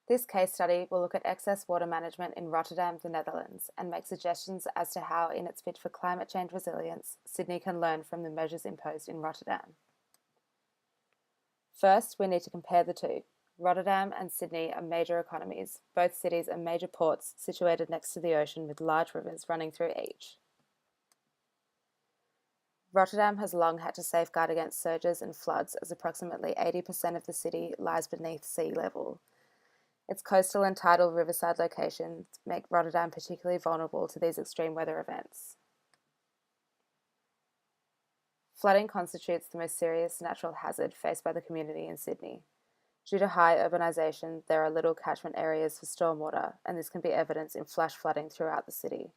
This case study will look at excess water management in Rotterdam, the Netherlands, and make suggestions as to how, in its bid for climate change resilience, Sydney can learn from the measures imposed in Rotterdam. First, we need to compare the two. Rotterdam and Sydney are major economies. Both cities are major ports situated next to the ocean with large rivers running through each. Rotterdam has long had to safeguard against surges and floods as approximately 80% of the city lies beneath sea level. Its coastal and tidal riverside locations make Rotterdam particularly vulnerable to these extreme weather events. Flooding constitutes the most serious natural hazard faced by the community in Sydney. Due to high urbanisation, there are little catchment areas for stormwater, and this can be evidenced in flash flooding throughout the city.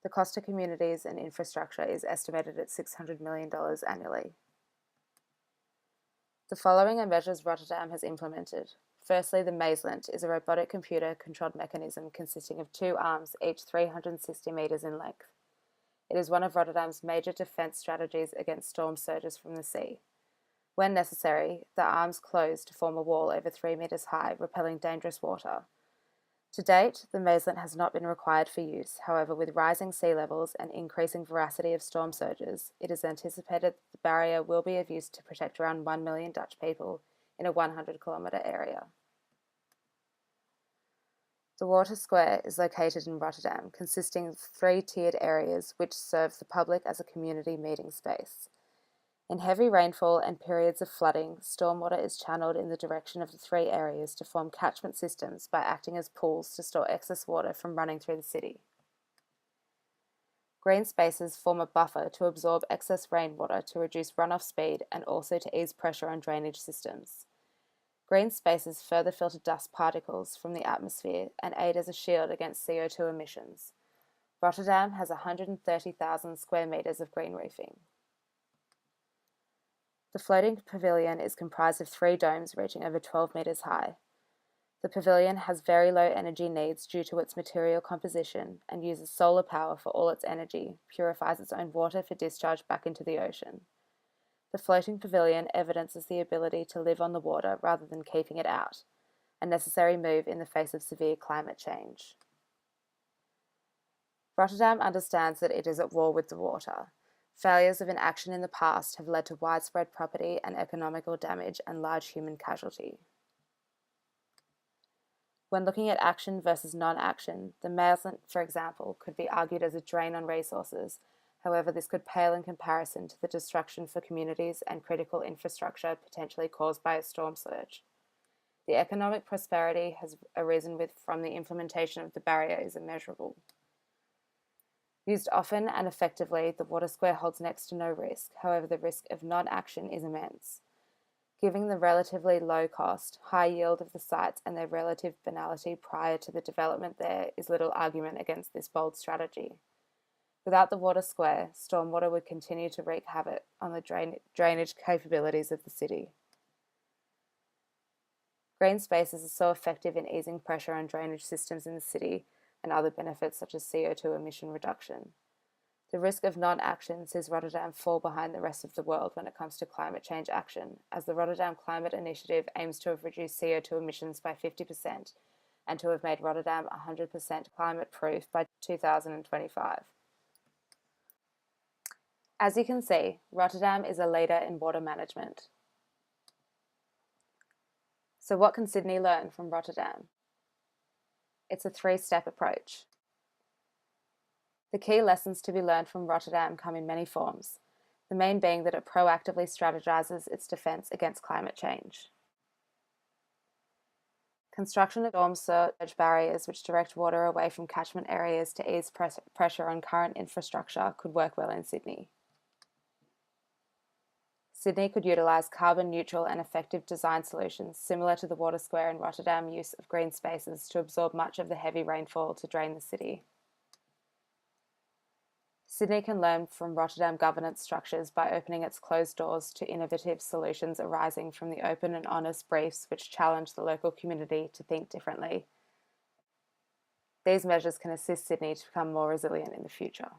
The cost to communities and infrastructure is estimated at $600 million annually. The following are measures Rotterdam has implemented. Firstly, the Mazelint is a robotic computer-controlled mechanism consisting of 2 arms, each 360 metres in length. It is one of Rotterdam's major defence strategies against storm surges from the sea. When necessary, the arms close to form a wall over 3 metres high, repelling dangerous water. To date, the Mazelint has not been required for use. However, with rising sea levels and increasing veracity of storm surges, it is anticipated that the barrier will be of use to protect around 1 million Dutch people in a 100-kilometre area. The Water Square is located in Rotterdam, consisting of 3 tiered areas which serve the public as a community meeting space. In heavy rainfall and periods of flooding, stormwater is channeled in the direction of the 3 areas to form catchment systems by acting as pools to store excess water from running through the city. Green spaces form a buffer to absorb excess rainwater to reduce runoff speed and also to ease pressure on drainage systems. Green spaces further filter dust particles from the atmosphere and aid as a shield against CO2 emissions. Rotterdam has 130,000 square metres of green roofing. The floating pavilion is comprised of 3 domes reaching over 12 metres high. The pavilion has very low energy needs due to its material composition and uses solar power for all its energy, purifies its own water for discharge back into the ocean. The floating pavilion evidences the ability to live on the water rather than keeping it out, a necessary move in the face of severe climate change. Rotterdam understands that it is at war with the water. Failures of inaction in the past have led to widespread property and economical damage and large human casualty. When looking at action versus non-action, the Mazelint, for example, could be argued as a drain on resources. However, this could pale in comparison to the destruction for communities and critical infrastructure potentially caused by a storm surge. The economic prosperity has arisen from the implementation of the barrier is immeasurable. Used often and effectively, the Water Square holds next to no risk. However, the risk of non-action is immense. Given the relatively low cost, high yield of the sites and their relative banality prior to the development, there is little argument against this bold strategy. Without the Water Square, stormwater would continue to wreak havoc on the drainage capabilities of the city. Green spaces are so effective in easing pressure on drainage systems in the city and other benefits such as CO2 emission reduction. The risk of non-action sees Rotterdam fall behind the rest of the world when it comes to climate change action, as the Rotterdam Climate Initiative aims to have reduced CO2 emissions by 50% and to have made Rotterdam 100% climate-proof by 2025. As you can see, Rotterdam is a leader in water management. So what can Sydney learn from Rotterdam? It's a 3-step approach. The key lessons to be learned from Rotterdam come in many forms, the main being that it proactively strategises its defence against climate change. Construction of storm surge barriers which direct water away from catchment areas to ease pressure on current infrastructure could work well in Sydney. Sydney could utilise carbon-neutral and effective design solutions similar to the Water Square and Rotterdam use of green spaces to absorb much of the heavy rainfall to drain the city. Sydney can learn from Rotterdam governance structures by opening its closed doors to innovative solutions arising from the open and honest briefs which challenge the local community to think differently. These measures can assist Sydney to become more resilient in the future.